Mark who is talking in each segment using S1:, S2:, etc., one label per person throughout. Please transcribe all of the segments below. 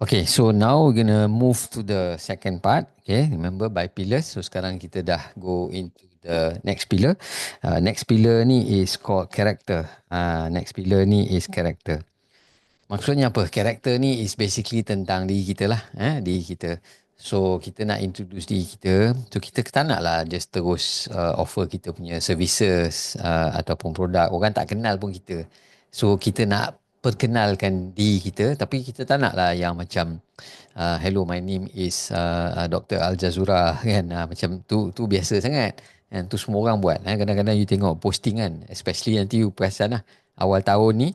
S1: Okay, so now we're gonna move to the second part. Okay, remember by pillars. So sekarang kita dah go into the next pillar. Next pillar ni is called character. Next pillar ni is character. Maksudnya apa? Character ni is basically tentang diri kita lah. Diri kita. So kita nak introduce diri kita. So kita tak nak lah just terus offer kita punya services ataupun produk. Orang tak kenal pun kita. So kita nak perkenalkan diri kita, tapi kita tak nak lah yang macam hello, my name is Dr. Al-Jazura kan, macam tu biasa sangat kan, tu semua orang buat. Kadang-kadang you tengok posting kan, especially nanti you perasan lah awal tahun ni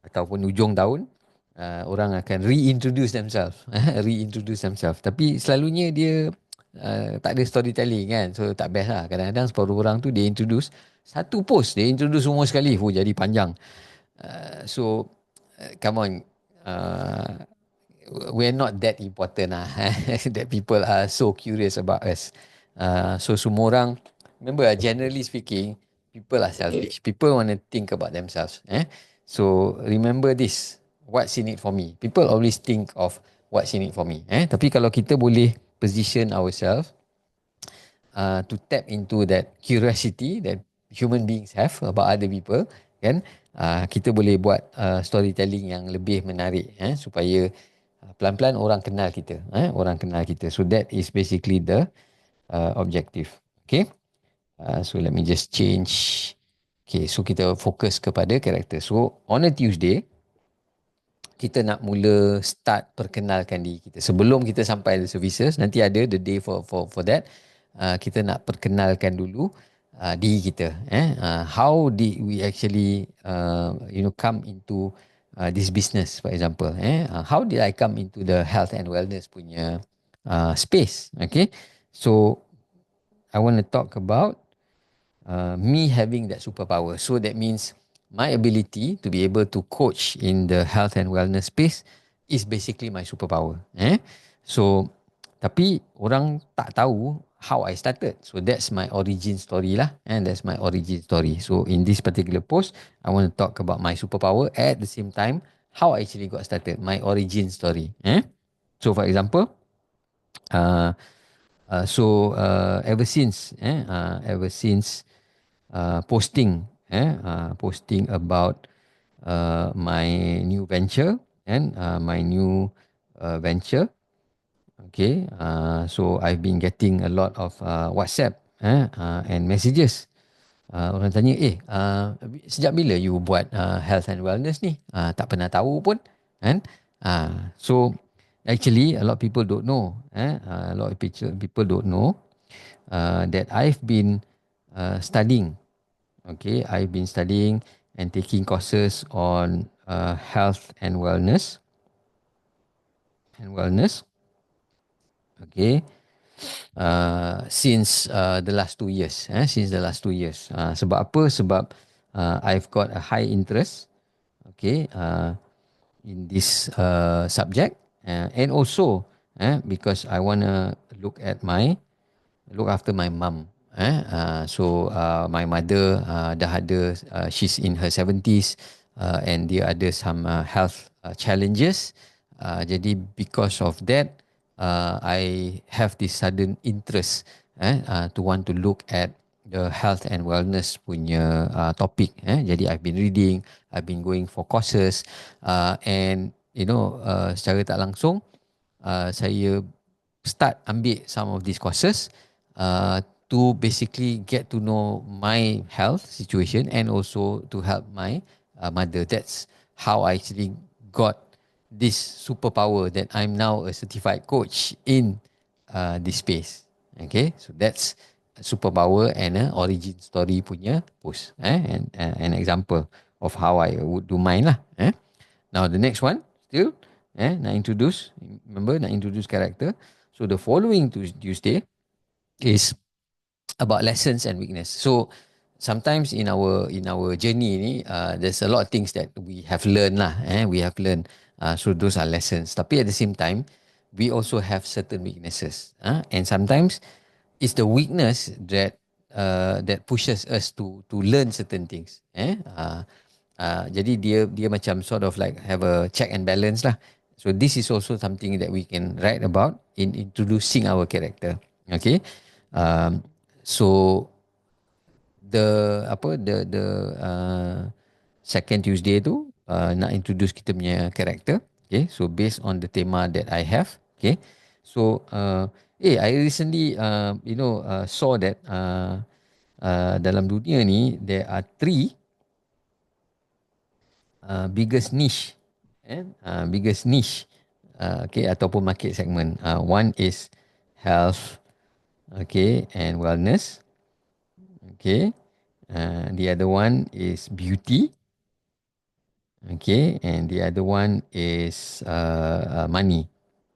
S1: ataupun ujung tahun, orang akan reintroduce themselves. Reintroduce themselves, tapi selalunya dia tak ada storytelling kan, so tak best lah. Kadang-kadang separuh orang tu dia introduce satu post, dia introduce semua sekali, jadi panjang. Come on, uh, we're not that important lah. That people are so curious about us. So semua orang, remember generally speaking, people are selfish. People want to think about themselves. So remember this, what's in it for me. People always think of what's in it for me. Tapi kalau kita boleh position ourselves to tap into that curiosity that human beings have about other people, kan, kita boleh buat storytelling yang lebih menarik, supaya pelan-pelan orang kenal kita, orang kenal kita. So that is basically the objective. Okay, so let me just change. Okay, so kita fokus kepada karakter. So on a Tuesday, kita nak mula start perkenalkan diri kita. Sebelum kita sampai the services, nanti ada the day for that. Kita nak perkenalkan dulu diri kita. How did we actually come into this business, for example. How did I come into the health and wellness punya space? Okay, so I want to talk about me having that superpower. So that means my ability to be able to coach in the health and wellness space is basically my superpower. So, tapi orang tak tahu how I started. So that's my origin story lah. And that's my origin story. So in this particular post, I want to talk about my superpower at the same time how I actually got started, my origin story. So for example, uh, ever since posting about my new venture and my new venture. Okay, so I've been getting a lot of WhatsApp and messages. Orang tanya, sejak bila you buat health and wellness ni? Tak pernah tahu pun, kan? So actually a lot of people don't know. A lot of people don't know that I've been studying. Okay, I've been studying and taking courses on health and wellness. Okay, since the last 2 years. Sebab apa? Sebab I've got a high interest. Okay, in this subject, and also because I wanna look after my mum. So my mother dah ada, she's in her 70s, and dia ada some health challenges. Jadi because of that, I have this sudden interest to want to look at the health and wellness punya topic. Jadi I've been reading, I've been going for courses, and secara tak langsung saya start ambil some of these courses to basically get to know my health situation and also to help my mother. That's how I actually got this superpower that I'm now a certified coach in this space. Okay, so that's a superpower and an origin story punya post, and an example of how I would do mine lah. Now the next one still, nak introduce, remember nak introduce character. So the following Tuesday is about lessons and weakness. So sometimes in our journey ni, there's a lot of things that we have learned lah. We have learned. So those are lessons. Tapi at the same time, we also have certain weaknesses. And sometimes it's the weakness that pushes us to learn certain things. Jadi dia macam sort of like have a check and balance lah. So this is also something that we can write about in introducing our character. Okay. Um, so the second Tuesday tu nak introduce kita punya character. Okay, so based on the tema that I have. Okay, so I recently saw that dalam dunia ni there are three biggest niche, biggest niche, okay, ataupun market segment. One is health, okay, and wellness. Okay, the other one is beauty. Okay, and the other one is money.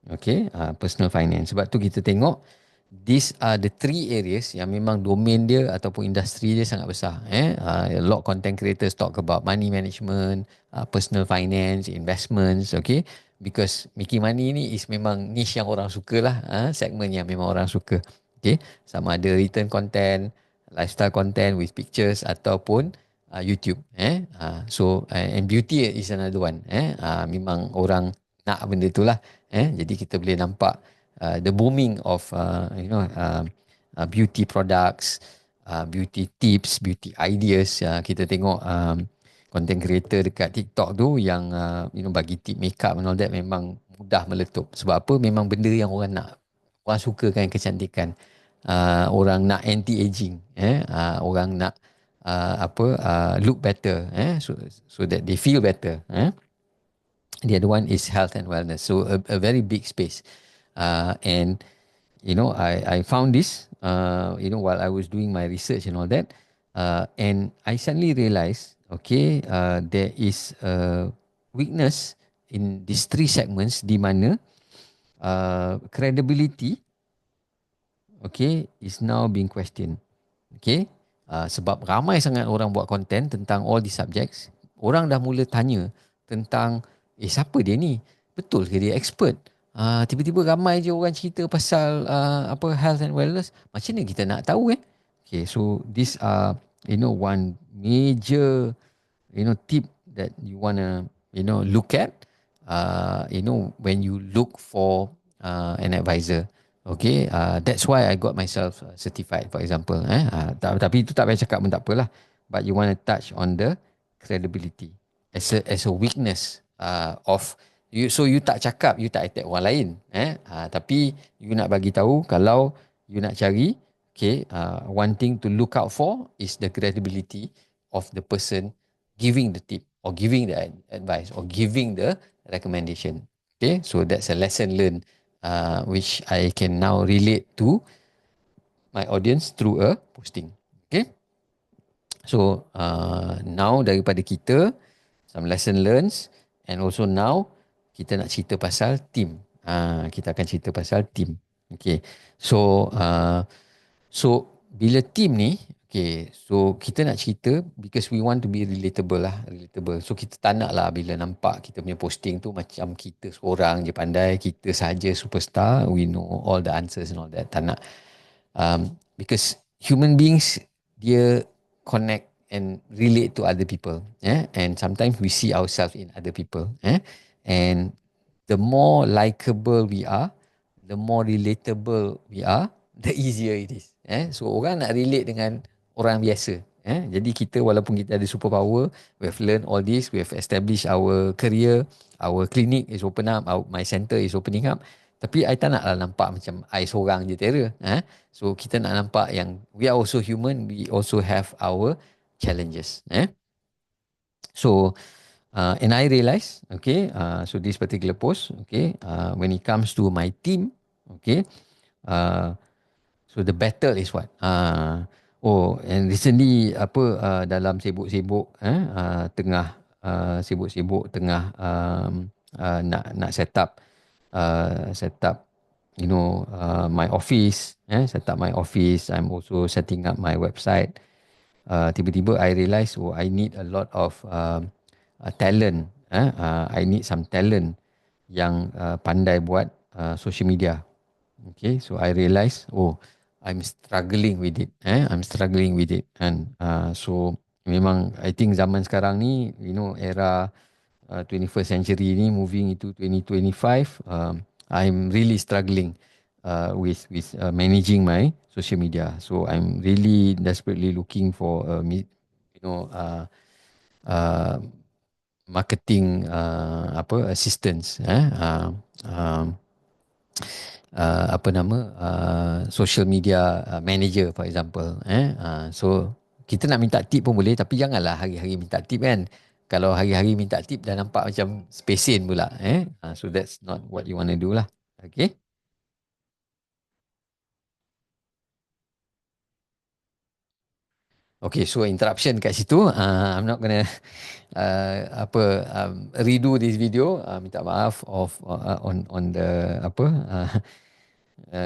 S1: Okay, personal finance. Sebab tu kita tengok these are the three areas yang memang domain dia ataupun industri dia sangat besar. A lot of content creators talk about money management, personal finance, investments. Okay, because making money ni is memang niche yang orang suka lah. Segmen yang memang orang suka. Okay, sama ada written content, lifestyle content with pictures ataupun YouTube. And beauty is another one. Memang orang nak benda tu lah. Jadi kita boleh nampak the booming of beauty products, beauty tips, beauty ideas. Kita tengok content creator dekat TikTok tu yang bagi tip makeup and all that memang mudah meletup. Sebab apa? Memang benda yang orang nak. Orang sukakan kecantikan. Orang nak anti-aging. Orang nak look better, so that they feel better. The other one is health and wellness. So a very big space. And I found this while I was doing my research and all that, and I suddenly realized, okay, there is a weakness in these three segments di mana credibility, okay, is now being questioned. Okay, sebab ramai sangat orang buat konten tentang all these subjects. Orang dah mula tanya tentang, siapa dia ni? Betul ke dia expert? Tiba-tiba ramai je orang cerita pasal health and wellness. Macam mana kita nak tahu Okay, so these are one major tip that you wanna look at when you look for an advisor. Okay, that's why I got myself certified, for example. Tapi itu tak payah cakap pun tak apalah. But you want to touch on the credibility as a weakness of you. So you tak cakap, you tak attack orang lain. Tapi you nak bagi tahu kalau you nak cari, okay, one thing to look out for is the credibility of the person giving the tip or giving the advice or giving the recommendation. Okay, so that's a lesson learned which I can now relate to my audience through a posting. Okay, so now daripada kita some lesson learned, and also now kita nak cerita pasal team. Kita akan cerita pasal team. Okay, so bila team ni, okay, so kita nak cerita because we want to be relatable. So kita tak nak lah bila nampak kita punya posting tu macam kita seorang je pandai, kita saja superstar, we know all the answers and all that. Tak nak. Because human beings, dia connect and relate to other people. And sometimes we see ourselves in other people. And the more likable we are, the more relatable we are, the easier it is. So orang nak relate dengan orang biasa. Jadi kita walaupun kita ada superpower, we have learned all this, we have established our career, our clinic is open up, my center is opening up. Tapi I tak naklah nampak macam I seorang je terror. So kita nak nampak yang we are also human, we also have our challenges. So and I realize, okay, so this particular post, okay, when it comes to my team, okay, so the battle is what? And recently dalam sibuk-sibuk tengah sibuk-sibuk tengah nak set up my office, set up my office. I'm also setting up my website. Tiba-tiba I realise I need a lot of talent. I need some talent yang pandai buat social media. Okay, so I realise I'm struggling with it. I'm struggling with it. And so memang I think zaman sekarang ni, era 21st century ni moving into 2025, I'm really struggling with managing my social media. So I'm really desperately looking for you know uh, marketing assistance, um, apa nama, social media manager for example, so kita nak minta tip pun boleh, tapi janganlah hari-hari minta tip kan. Kalau hari-hari minta tip dah nampak macam spesen pula, so that's not what you want to do lah. Okay. Okay, so interruption kat situ. I'm not gonna redo this video. Minta maaf on the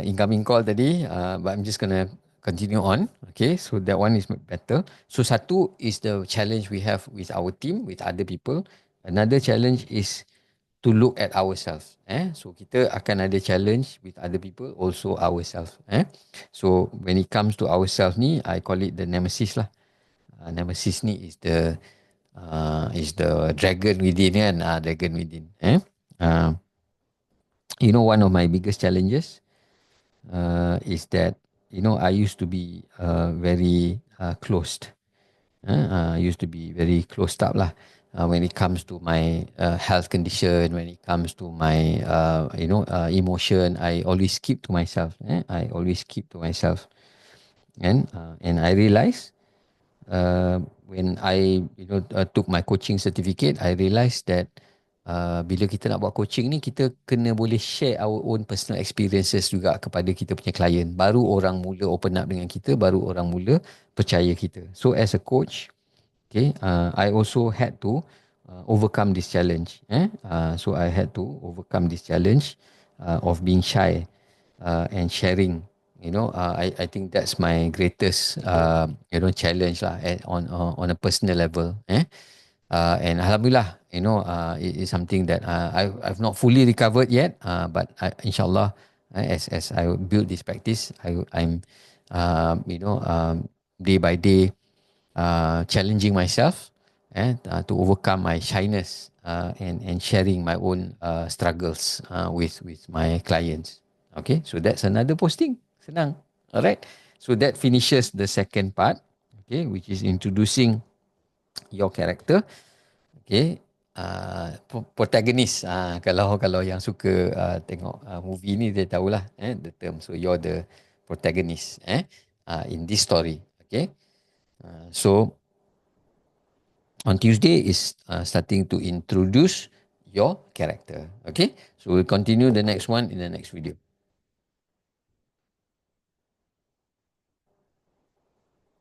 S1: incoming call tadi, but I'm just gonna continue on. Okay, so that one is better. So satu is the challenge we have with our team, with other people. Another challenge is to look at ourselves. So kita akan ada challenge with other people, also ourselves. So when it comes to ourselves ni, I call it the nemesis lah. Nemesis ni is the dragon within kan, dragon within. Uh, one of my biggest challenges is that I used to be very closed. I used to be very closed up lah. When it comes to my health condition, when it comes to my emotion, I always keep to myself. I always keep to myself, and I realize when I took my coaching certificate, I realized that bila kita nak buat coaching ni, kita kena boleh share our own personal experiences juga kepada kita punya klien. Baru orang mula open up dengan kita, baru orang mula percaya kita. So as a coach, okay, I also had to overcome this challenge. So I had to overcome this challenge of being shy and sharing. I think that's my greatest challenge lah on a personal level. And alhamdulillah, it is something that I've not fully recovered yet. But inshallah, as I build this practice, I'm day by day challenging myself to overcome my shyness and sharing my own struggles with my clients. Okay, so that's another posting. Senang. Alright. So that finishes the second part, okay, which is introducing your character. Okay. Protagonist. Kalau yang suka tengok movie ni, dia tahulah the term. So you're the protagonist in this story. Okay. So on Tuesday is starting to introduce your character. Okay. So we'll continue the next one in the next video.